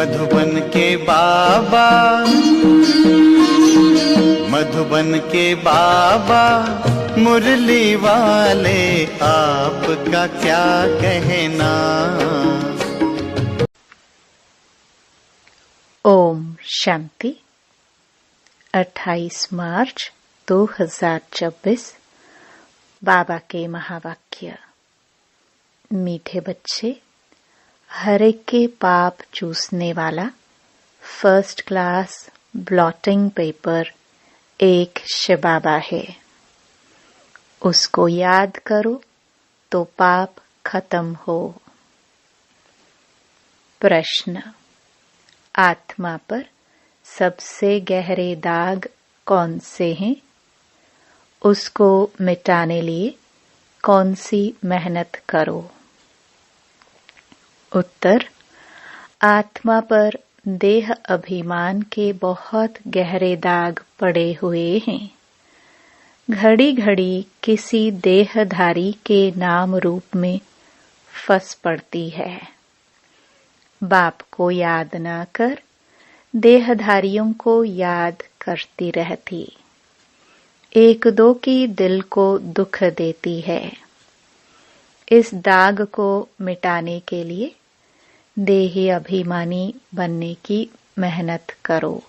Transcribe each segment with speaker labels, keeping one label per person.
Speaker 1: मधुबन के बाबा, मधुबन के बाबा मुरली वाले, आपका क्या कहना।
Speaker 2: ओम शांति। 28 मार्च 2024। बाबा के महावाक्य। मीठे बच्चे, हर एक के पाप चूसने वाला फर्स्ट क्लास ब्लॉटिंग पेपर एक शिव बाबा है। उसको याद करो तो पाप खत्म हो। प्रश्न। आत्मा पर सबसे गहरे दाग कौन से हैं? उसको मिटाने लिए कौन सी मेहनत करो? उत्तर। आत्मा पर देह अभिमान के बहुत गहरे दाग पड़े हुए हैं। घड़ी घड़ी किसी देहधारी के नाम रूप में फंस पड़ती है। बाप को याद न कर देहधारियों को याद करती रहती। एक दो की दिल को दुख देती है। इस दाग को मिटाने के लिए देही अभिमानी बनने की मेहनत करो।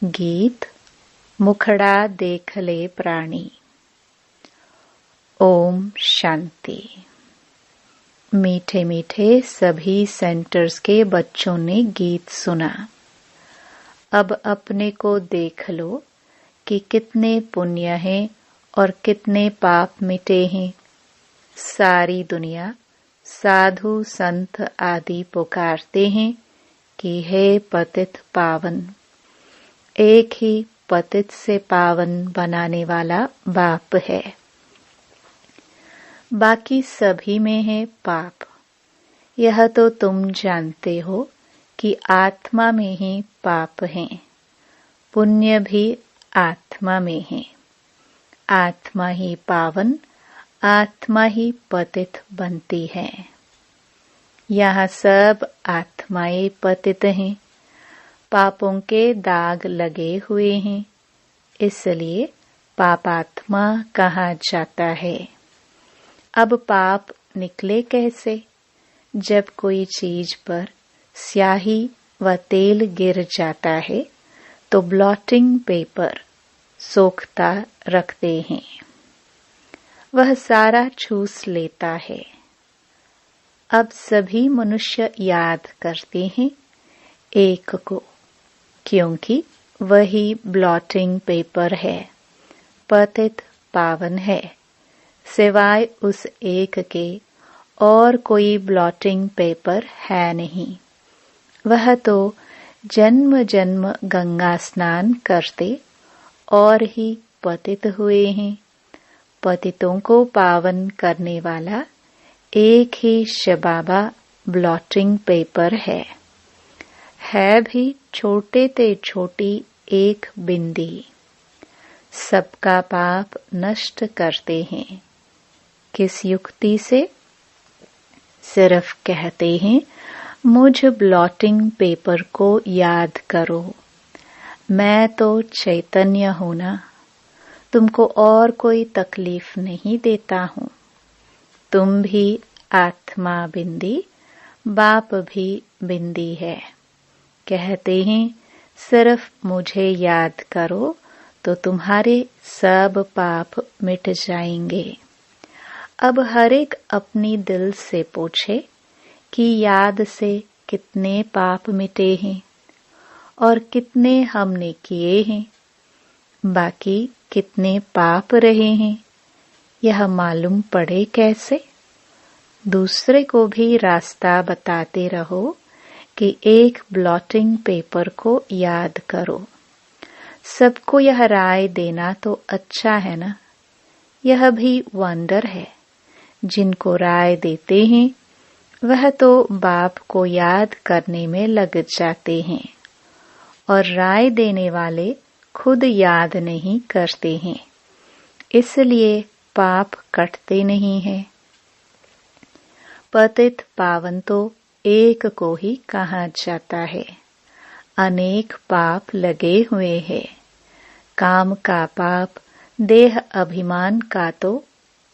Speaker 2: गीत। मुखड़ा देख ले प्राणी। ओम शांति। मीठे मीठे सभी सेंटर्स के बच्चों ने गीत सुना। अब अपने को देख लो कि कितने पुण्य हैं और कितने पाप मिटे हैं। सारी दुनिया साधु संत आदि पुकारते हैं कि हे पतित पावन। एक ही पतित से पावन बनाने वाला बाप है। बाकी सभी में है पाप। यह तो तुम जानते हो कि आत्मा में ही पाप हैं। पुण्य भी आत्मा में है। आत्मा ही पावन, आत्मा ही पतित बनती है। यहाँ सब आत्माएं पतित हैं। पापों के दाग लगे हुए हैं, इसलिए पापात्मा कहा जाता है। अब पाप निकले कैसे? जब कोई चीज पर स्याही व तेल गिर जाता है तो ब्लॉटिंग पेपर सोखता रखते हैं। वह सारा चूस लेता है। अब सभी मनुष्य याद करते हैं एक को, क्योंकि वही ब्लॉटिंग पेपर है, पतित पावन है। सिवाय उस एक के और कोई ब्लॉटिंग पेपर है नहीं। वह तो जन्म जन्म गंगा स्नान करते और ही पतित हुए हैं। पतितों को पावन करने वाला एक ही शिव बाबा ब्लॉटिंग पेपर है भी छोटे ते छोटी एक बिंदी। सबका पाप नष्ट करते हैं। किस युक्ति से? सिर्फ कहते हैं मुझ ब्लॉटिंग पेपर को याद करो। मैं तो चैतन्य हूं ना, तुमको और कोई तकलीफ नहीं देता हूं। तुम भी आत्मा बिंदी, बाप भी बिंदी है। कहते हैं सिर्फ मुझे याद करो तो तुम्हारे सब पाप मिट जाएंगे। अब हर एक अपनी दिल से पूछे कि याद से कितने पाप मिटे हैं और कितने हमने किए हैं, बाकी कितने पाप रहे हैं। यह मालूम पड़े कैसे? दूसरे को भी रास्ता बताते रहो कि एक ब्लॉटिंग पेपर को याद करो। सबको यह राय देना तो अच्छा है ना। यह भी वंडर है। जिनको राय देते हैं वह तो बाप को याद करने में लग जाते हैं और राय देने वाले खुद याद नहीं करते हैं, इसलिए पाप कटते नहीं हैं। पतित पावन तो एक को ही कहा जाता है। अनेक पाप लगे हुए हैं। काम का पाप, देह अभिमान का तो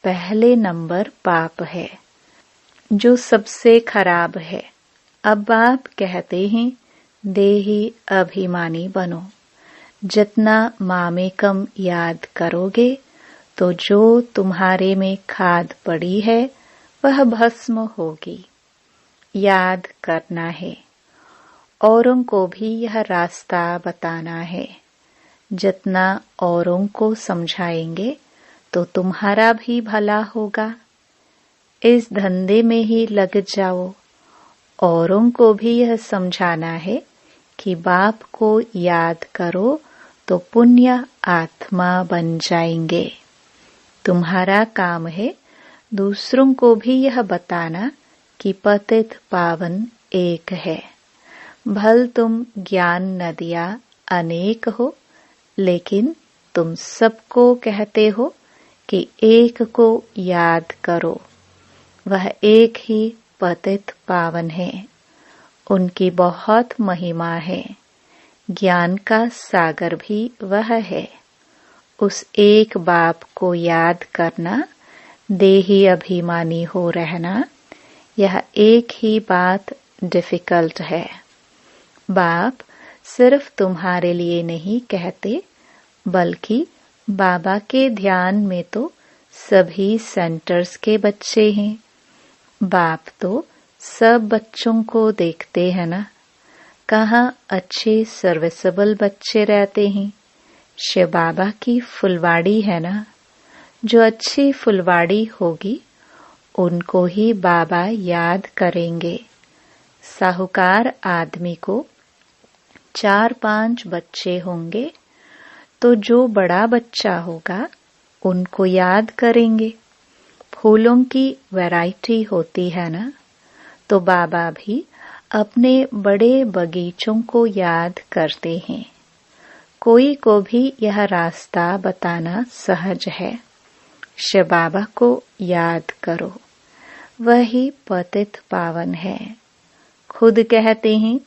Speaker 2: पहले नंबर पाप है, जो सबसे खराब है। अब आप कहते हैं देही अभिमानी बनो। जितना मामेकम याद करोगे तो जो तुम्हारे में खाद पड़ी है वह भस्म होगी। याद करना है। औरों को भी यह रास्ता बताना है। जितना औरों को समझाएंगे तो तुम्हारा भी भला होगा। इस धंधे में ही लग जाओ। औरों को भी यह समझाना है कि बाप को याद करो तो पुण्य आत्मा बन जाएंगे। तुम्हारा काम है दूसरों को भी यह बताना कि पतित पावन एक है। भल तुम ज्ञान नदियाँ अनेक हो, लेकिन तुम सबको कहते हो कि एक को याद करो। वह एक ही पतित पावन है। उनकी बहुत महिमा है। ज्ञान का सागर भी वह है। उस एक बाप को याद करना, देही अभिमानी हो रहना, यह एक ही बात डिफिकल्ट है। बाप सिर्फ तुम्हारे लिए नहीं कहते, बल्कि बाबा के ध्यान में तो सभी सेंटर्स के बच्चे हैं। बाप तो सब बच्चों को देखते हैं ना। कहाँ अच्छे सर्विसेबल बच्चे रहते हैं। शिव बाबा की फुलवाड़ी है ना। जो अच्छी फुलवाड़ी होगी उनको ही बाबा याद करेंगे। साहूकार आदमी को 4-5 बच्चे होंगे तो जो बड़ा बच्चा होगा उनको याद करेंगे। फूलों की वैरायटी होती है ना, तो बाबा भी अपने बड़े बगीचों को याद करते हैं। कोई को भी यह रास्ता बताना सहज है। शिव बाबा को याद करो, वही पतित पावन है। खुद कहते हैं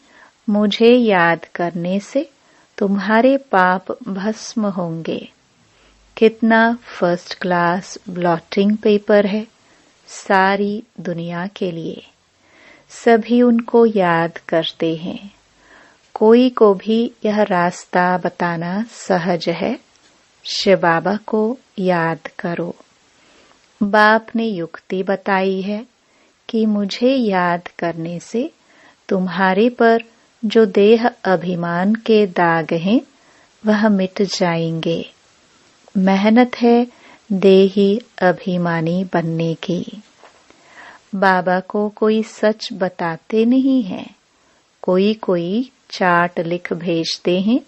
Speaker 2: मुझे याद करने से तुम्हारे पाप भस्म होंगे। कितना फर्स्ट क्लास ब्लॉटिंग पेपर है सारी दुनिया के लिए। सभी उनको याद करते हैं। कोई को भी यह रास्ता बताना सहज है। शिव बाबा को याद करो। बाप ने युक्ति बताई है कि मुझे याद करने से तुम्हारे पर जो देह अभिमान के दाग हैं वह मिट जाएंगे। मेहनत है देही अभिमानी बनने की। बाबा को कोई सच बताते नहीं है। कोई कोई चार्ट लिख भेजते हैं,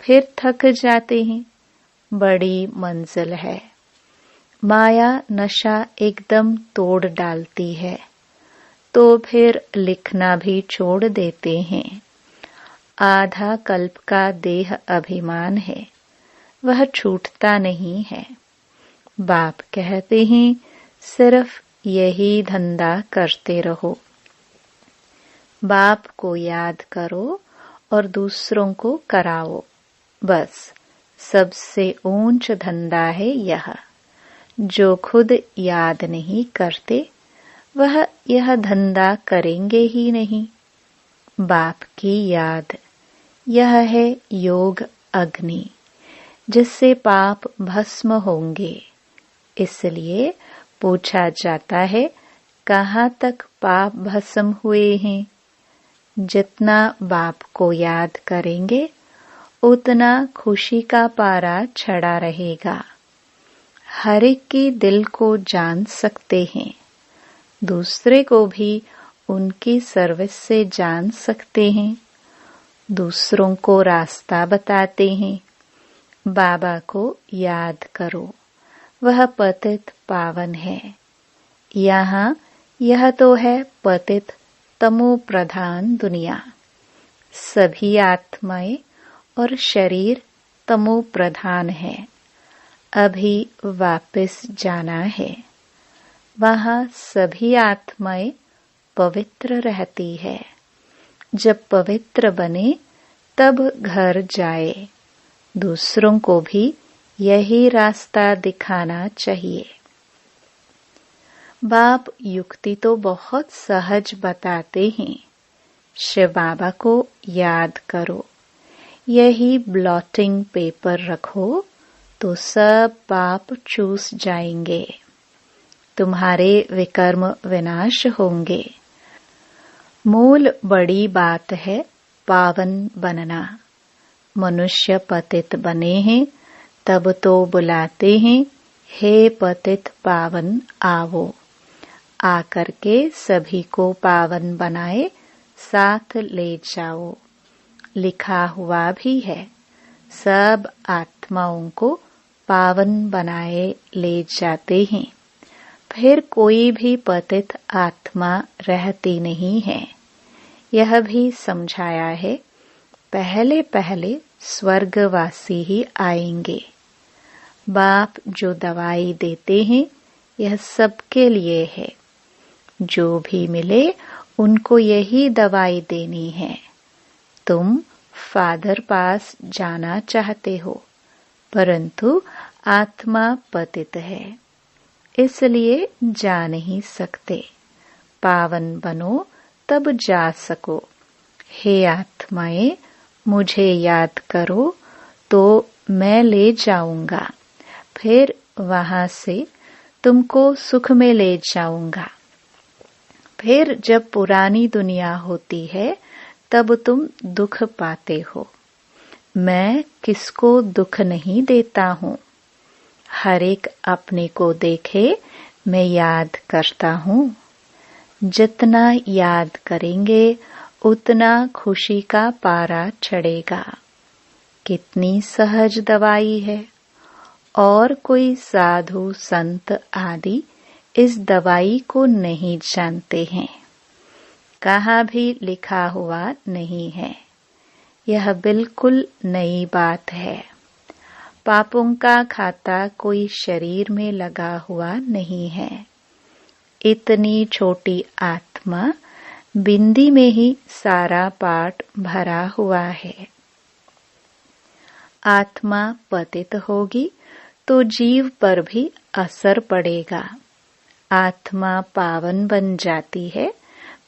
Speaker 2: फिर थक जाते हैं। बड़ी मंजिल है। माया नशा एकदम तोड़ डालती है, तो फिर लिखना भी छोड़ देते हैं। आधा कल्प का देह अभिमान है, वह छूटता नहीं है। बाप कहते हैं सिर्फ यही धंधा करते रहो। बाप को याद करो और दूसरों को कराओ। बस सबसे ऊंच धंधा है यह। जो खुद याद नहीं करते वह यह धंधा करेंगे ही नहीं। बाप की याद, यह है योग अग्नि, जिससे पाप भस्म होंगे। इसलिए पूछा जाता है कहाँ तक पाप भस्म हुए हैं। जितना बाप को याद करेंगे उतना खुशी का पारा चढ़ा रहेगा। हर एक की दिल को जान सकते हैं। दूसरे को भी उनकी सर्विस से जान सकते हैं। दूसरों को रास्ता बताते हैं। बाबा को याद करो, वह पतित पावन है। यहाँ यह तो है पतित तमो प्रधान दुनिया। सभी आत्माएं और शरीर तमो प्रधान है। अभी वापस जाना है। वहाँ सभी आत्माएं पवित्र रहती है। जब पवित्र बने तब घर जाए। दूसरों को भी यही रास्ता दिखाना चाहिए। बाप युक्ति तो बहुत सहज बताते हैं। शिव बाबा को याद करो, यही ब्लॉटिंग पेपर रखो तो सब पाप चूस जाएंगे। तुम्हारे विकर्म विनाश होंगे। मूल बड़ी बात है पावन बनना। मनुष्य पतित बने हैं तब तो बुलाते हैं, हे पतित पावन आवो। आकर के सभी को पावन बनाए साथ ले जाओ। लिखा हुआ भी है, सब आत्माओं को पावन बनाए ले जाते हैं। फिर कोई भी पतित आत्मा रहती नहीं है। यह भी समझाया है, पहले पहले स्वर्गवासी ही आएंगे। बाप जो दवाई देते हैं यह सबके लिए है। जो भी मिले उनको यही दवाई देनी है। तुम फादर पास जाना चाहते हो, परंतु आत्मा पतित है, इसलिए जा नहीं सकते। पावन बनो तब जा सको। हे आत्माएं, मुझे याद करो तो मैं ले जाऊंगा। फिर वहां से तुमको सुख में ले जाऊंगा। फिर जब पुरानी दुनिया होती है तब तुम दुख पाते हो। मैं किसको दुख नहीं देता हूँ। हर एक अपने को देखे, मैं याद करता हूँ। जितना याद करेंगे उतना खुशी का पारा चढ़ेगा। कितनी सहज दवाई है। और कोई साधु संत आदि इस दवाई को नहीं जानते हैं। कहाँ भी लिखा हुआ नहीं है। यह बिल्कुल नई बात है। पापों का खाता कोई शरीर में लगा हुआ नहीं है। इतनी छोटी आत्मा बिंदी में ही सारा पाठ भरा हुआ है। आत्मा पतित होगी तो जीव पर भी असर पड़ेगा। आत्मा पावन बन जाती है,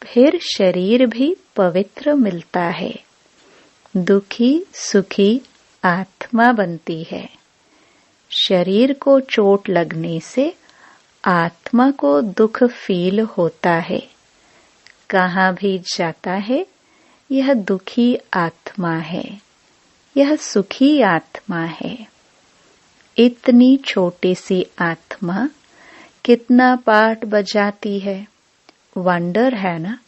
Speaker 2: फिर शरीर भी पवित्र मिलता है। दुखी सुखी आत्मा बनती है। शरीर को चोट लगने से आत्मा को दुख फील होता है। कहाँ भी जाता है यह दुखी आत्मा है, यह सुखी आत्मा है। इतनी छोटी सी आत्मा कितना पाठ बजाती है। वंडर है ना।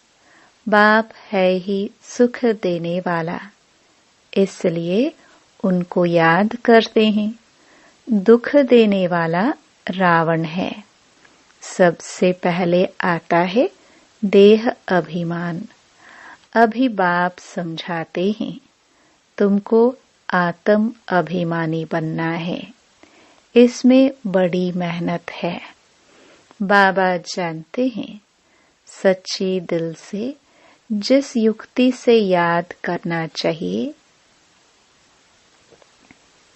Speaker 2: बाप है ही सुख देने वाला, इसलिए उनको याद करते हैं। दुख देने वाला रावण है। सबसे पहले आता है देह अभिमान। अभी बाप समझाते हैं, तुमको आत्म अभिमानी बनना है। इसमें बड़ी मेहनत है। बाबा जानते हैं, सच्ची दिल से जिस युक्ति से याद करना चाहिए।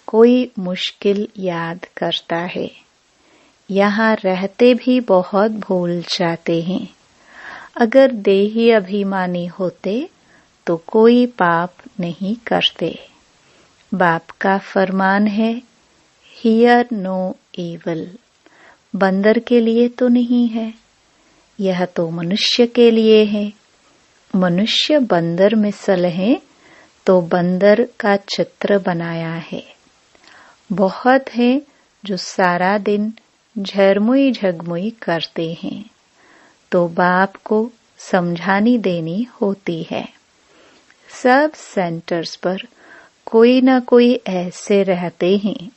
Speaker 2: कोई मुश्किल याद करता है, यहाँ रहते भी बहुत भूल जाते हैं। अगर देही अभिमानी होते तो कोई पाप नहीं करते। बाप का फरमान है, हियर नो इविल। बंदर के लिए तो नहीं है, यह तो मनुष्य के लिए है। मनुष्य बंदर मिसल है तो बंदर का चित्र बनाया है। बहुत हैं जो सारा दिन झरमुई झगमुई करते हैं, तो बाप को समझानी देनी होती है। सब सेंटर्स पर कोई न कोई ऐसे रहते हैं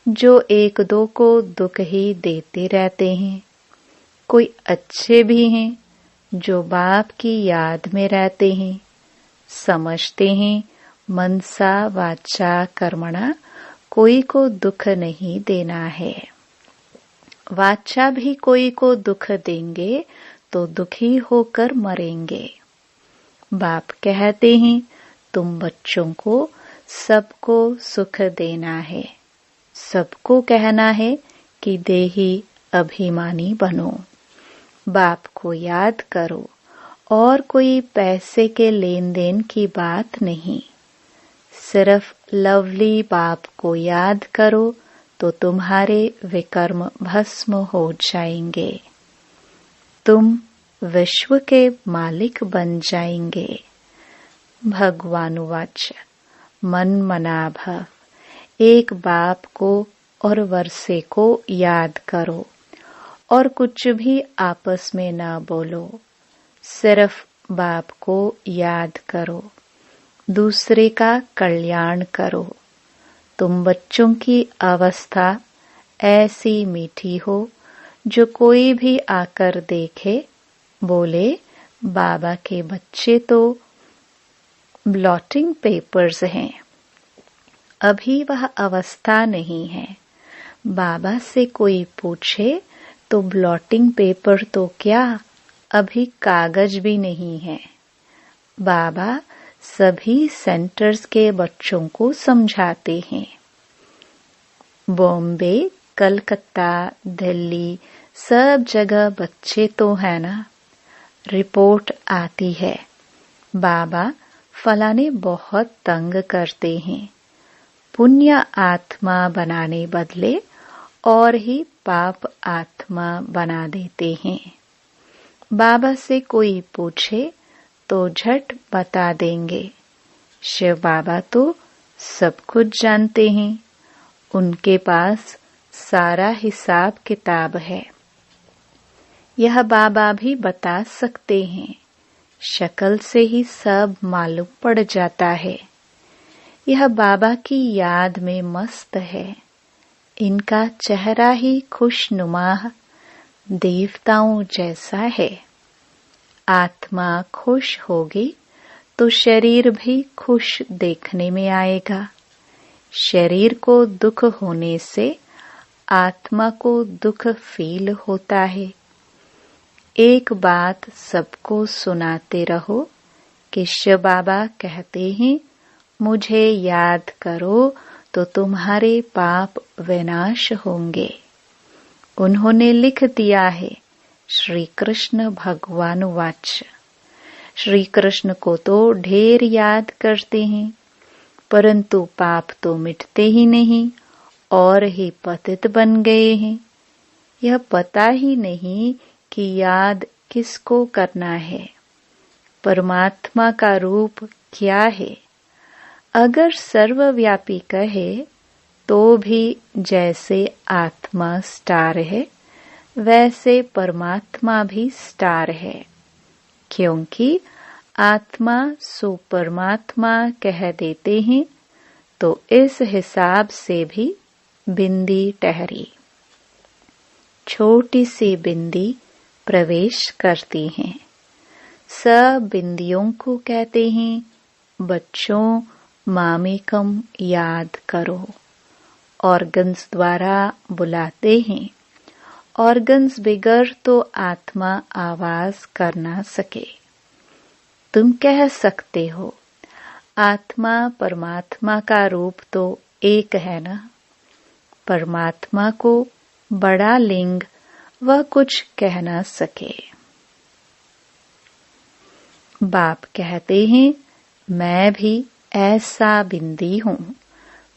Speaker 2: जो एक दो को दुख ही देते रहते हैं। कोई अच्छे भी हैं जो बाप की याद में रहते हैं, समझते हैं मनसा वाचा कर्मणा कोई को दुख नहीं देना है। वाचा भी कोई को दुख देंगे तो दुखी होकर मरेंगे। बाप कहते हैं तुम बच्चों को सबको सुख देना है, सबको कहना है कि देही अभिमानी बनो। बाप को याद करो और कोई पैसे के लेन देन की बात नहीं, सिर्फ लवली बाप को याद करो तो तुम्हारे विकर्म भस्म हो जाएंगे, तुम विश्व के मालिक बन जाएंगे। भगवान वाच मन मना भव, एक बाप को और वर्षे को याद करो और कुछ भी आपस में ना बोलो, सिर्फ बाप को याद करो, दूसरे का कल्याण करो। तुम बच्चों की अवस्था ऐसी मीठी हो जो कोई भी आकर देखे बोले बाबा के बच्चे तो ब्लॉटिंग पेपर्स हैं। अभी वह अवस्था नहीं है। बाबा से कोई पूछे तो ब्लॉटिंग पेपर तो क्या, अभी कागज भी नहीं है। बाबा सभी सेंटर्स के बच्चों को समझाते हैं। बॉम्बे, कलकत्ता, दिल्ली सब जगह बच्चे तो है ना। रिपोर्ट आती है बाबा फलाने बहुत तंग करते हैं, पुण्य आत्मा बनाने बदले और ही पाप आत्मा बना देते हैं। बाबा से कोई पूछे तो झट बता देंगे। शिव बाबा तो सब कुछ जानते हैं, उनके पास सारा हिसाब किताब है। यह बाबा भी बता सकते हैं, शक्ल से ही सब मालूम पड़ जाता है। यह बाबा की याद में मस्त है, इनका चेहरा ही खुशनुमा देवताओं जैसा है। आत्मा खुश होगी तो शरीर भी खुश देखने में आएगा। शरीर को दुख होने से आत्मा को दुख फील होता है। एक बात सबको सुनाते रहो कि शिव बाबा कहते हैं मुझे याद करो तो तुम्हारे पाप विनाश होंगे। उन्होंने लिख दिया है श्री कृष्ण भगवान वाच। श्री कृष्ण को तो ढेर याद करते हैं, परंतु पाप तो मिटते ही नहीं और ही पतित बन गए हैं। यह पता ही नहीं कि याद किसको करना है, परमात्मा का रूप क्या है। अगर सर्वव्यापी कहे तो भी जैसे आत्मा स्टार है वैसे परमात्मा भी स्टार है, क्योंकि आत्मा सो परमात्मा कह देते हैं तो इस हिसाब से भी बिंदी ठहरी। छोटी सी बिंदी प्रवेश करती हैं। सब बिंदियों को कहते हैं बच्चों मामेकम याद करो। ऑर्गन्स द्वारा बुलाते हैं। ऑर्गन्स बिगर तो आत्मा आवाज कर ना सके। तुम कह सकते हो आत्मा परमात्मा का रूप तो एक है ना। परमात्मा को बड़ा लिंग वह कुछ कह ना सके। बाप कहते हैं मैं भी ऐसा बिंदी हूँ,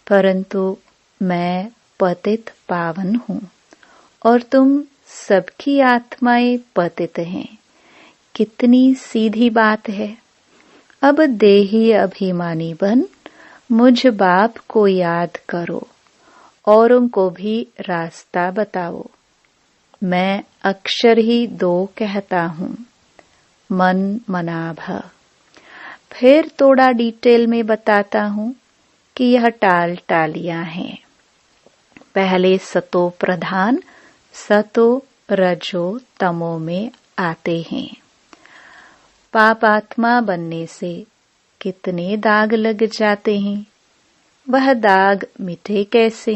Speaker 2: परंतु मैं पतित पावन हूँ और तुम सबकी आत्माएं पतित हैं। कितनी सीधी बात है। अब देही अभिमानी बन मुझ बाप को याद करो, औरों को भी रास्ता बताओ। मैं अक्षर ही 2 कहता हूँ, मन मना भव। फिर थोड़ा डिटेल में बताता हूँ कि यह टाल टालियां हैं। पहले सतो प्रधान सतो रजो तमो में आते हैं। पाप आत्मा बनने से कितने दाग लग जाते हैं। वह दाग मिटे कैसे?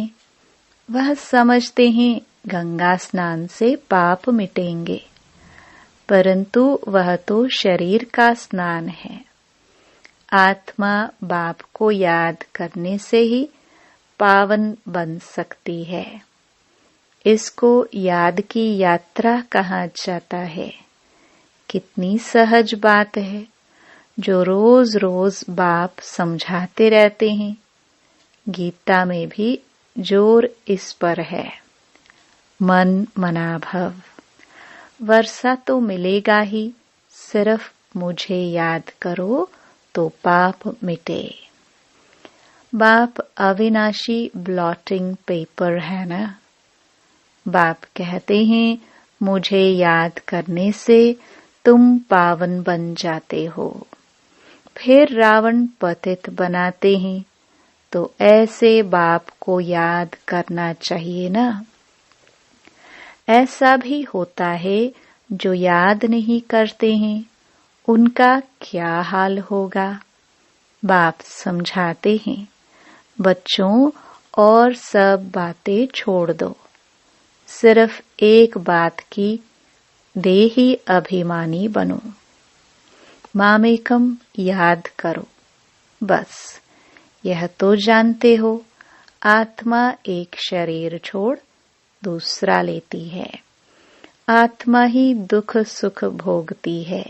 Speaker 2: वह समझते हैं गंगा स्नान से पाप मिटेंगे, परंतु वह तो शरीर का स्नान है। आत्मा बाप को याद करने से ही पावन बन सकती है। इसको याद की यात्रा कहा जाता है। कितनी सहज बात है जो रोज रोज बाप समझाते रहते हैं। गीता में भी जोर इस पर है, मन मना भव। वर्षा तो मिलेगा ही, सिर्फ मुझे याद करो तो पाप मिटे। बाप अविनाशी ब्लॉटिंग पेपर है ना। बाप कहते हैं मुझे याद करने से तुम पावन बन जाते हो। फिर रावण पतित बनाते हैं, तो ऐसे बाप को याद करना चाहिए ना। ऐसा भी होता है जो याद नहीं करते हैं, उनका क्या हाल होगा। बाप समझाते हैं, बच्चों और सब बातें छोड़ दो, सिर्फ एक बात की देही अभिमानी बनो। मामेकम याद करो। बस यह तो जानते हो, आत्मा एक शरीर छोड़ दूसरा लेती है। आत्मा ही दुख सुख भोगती है।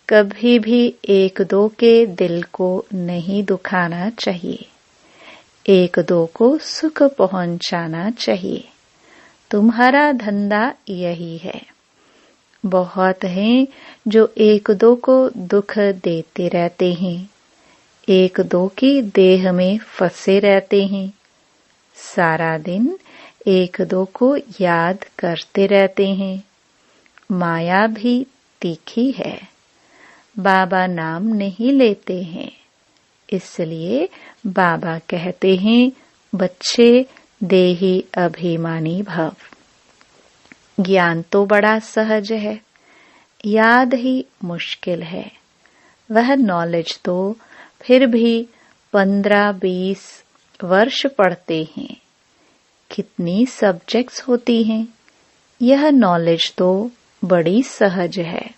Speaker 2: कभी भी एक दो के दिल को नहीं दुखाना चाहिए। एक दो को सुख पहुंचाना चाहिए। तुम्हारा धंधा यही है। बहुत हैं जो एक दो को दुख देते रहते हैं, एक दो की देह में फंसे रहते हैं। सारा दिन एक दो को याद करते रहते हैं। माया भी तीखी है। बाबा नाम नहीं लेते हैं, इसलिए बाबा कहते हैं बच्चे देही अभिमानी भव। ज्ञान तो बड़ा सहज है, याद ही मुश्किल है। वह नॉलेज तो फिर भी 15-20 वर्ष पढ़ते हैं। कितनी सब्जेक्ट्स होती हैं। यह नॉलेज तो बड़ी सहज है।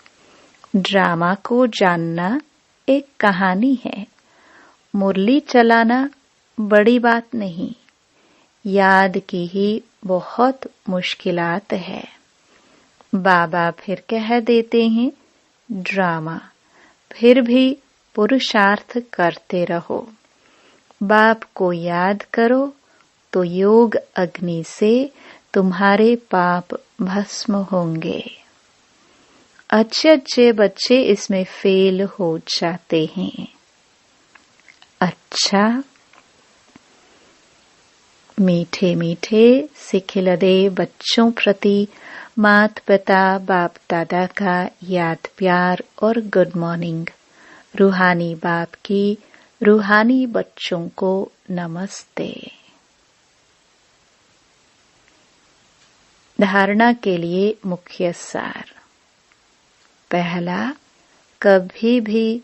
Speaker 2: ड्रामा को जानना एक कहानी है। मुरली चलाना बड़ी बात नहीं। याद की ही बहुत मुश्किलात है। बाबा फिर कह देते हैं ड्रामा, फिर भी पुरुषार्थ करते रहो। बाप को याद करो तो योग अग्नि से तुम्हारे पाप भस्म होंगे। अच्छे अच्छे बच्चे इसमें फेल हो जाते हैं। अच्छा, मीठे मीठे सिखिलदे बच्चों प्रति मात पिता बाप दादा का याद प्यार और गुड मॉर्निंग। रूहानी बाप की रूहानी बच्चों को नमस्ते। धारणा के लिए मुख्य सार। पहला, कभी भी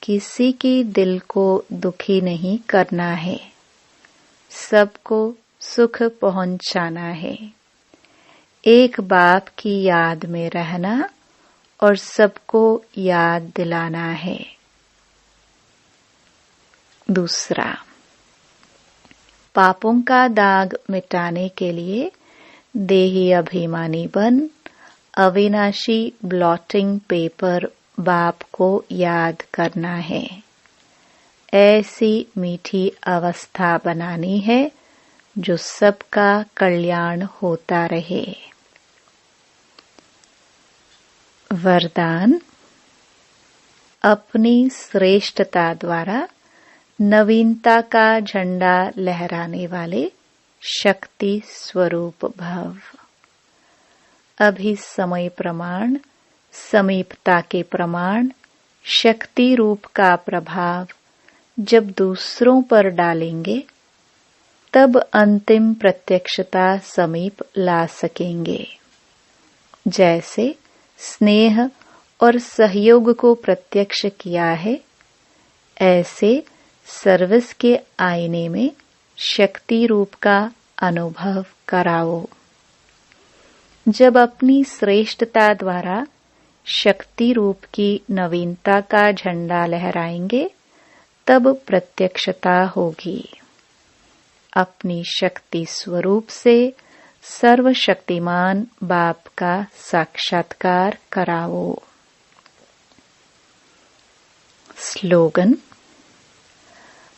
Speaker 2: किसी की दिल को दुखी नहीं करना है। सबको सुख पहुंचाना है। एक बाप की याद में रहना और सबको याद दिलाना है। दूसरा, पापों का दाग मिटाने के लिए देही अभिमानी बन अविनाशी ब्लॉटिंग पेपर बाप को याद करना है। ऐसी मीठी अवस्था बनानी है जो सबका कल्याण होता रहे। वरदान, अपनी श्रेष्ठता द्वारा नवीनता का झंडा लहराने वाले शक्ति स्वरूप भव। अभी समय प्रमाण, समीपता के प्रमाण, शक्ति रूप का प्रभाव जब दूसरों पर डालेंगे तब अंतिम प्रत्यक्षता समीप ला सकेंगे। जैसे स्नेह और सहयोग को प्रत्यक्ष किया है, ऐसे सर्विस के आईने में शक्ति रूप का अनुभव कराओ। जब अपनी श्रेष्ठता द्वारा शक्ति रूप की नवीनता का झंडा लहराएंगे तब प्रत्यक्षता होगी। अपनी शक्ति स्वरूप से सर्वशक्तिमान बाप का साक्षात्कार कराओ। स्लोगन: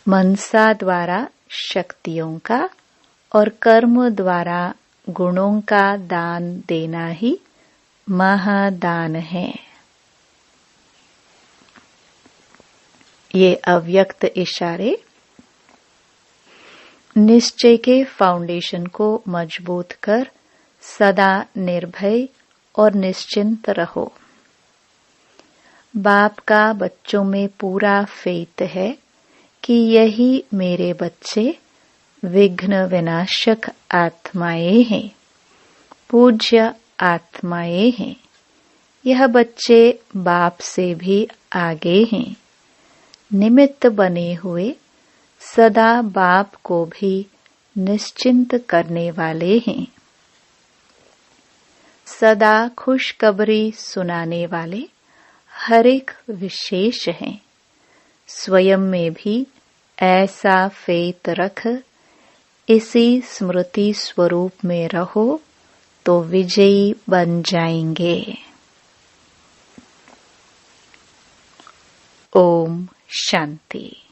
Speaker 2: मनसा द्वारा शक्तियों का और कर्म द्वारा गुणों का दान देना ही महादान है। ये अव्यक्त इशारे निश्चय के फाउंडेशन को मजबूत कर सदा निर्भय और निश्चिंत रहो। बाप का बच्चों में पूरा फेथ है कि यही मेरे बच्चे विघ्न विनाशक आत्माएं हैं, पूज्य आत्माएं हैं। यह बच्चे बाप से भी आगे हैं, निमित्त बने हुए सदा बाप को भी निश्चिंत करने वाले हैं। सदा खुशखबरी सुनाने वाले हर एक विशेष हैं। स्वयं में भी ऐसा फेथ रख इसी स्मृति स्वरूप में रहो तो विजयी बन जाएंगे। ओम शांति।